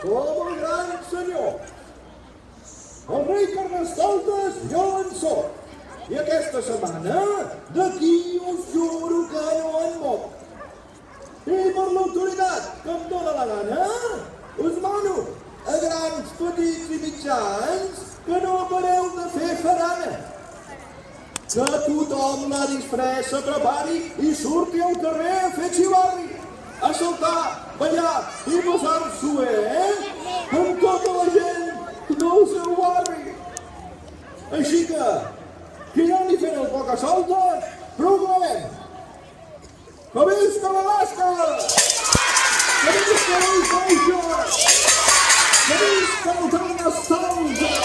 com el gran senyor. El rei Carnestoltes jo en soc. I aquesta setmana, d'aquí us juro que no en moc. I per l'autoritat que em dóna la gana, us mano a grans, petits i mitjans que no pareu de fer farana. Que tothom la disfressa prepari i surti al carrer a fer xivarri, a saltar, ballar i posar-s'ho amb tota la gent del seu barri. Així que ja li fent el poc a solta, proclamem que visca l'Alaska! Que visca l'Alaska! Que visca el Carnestoltes!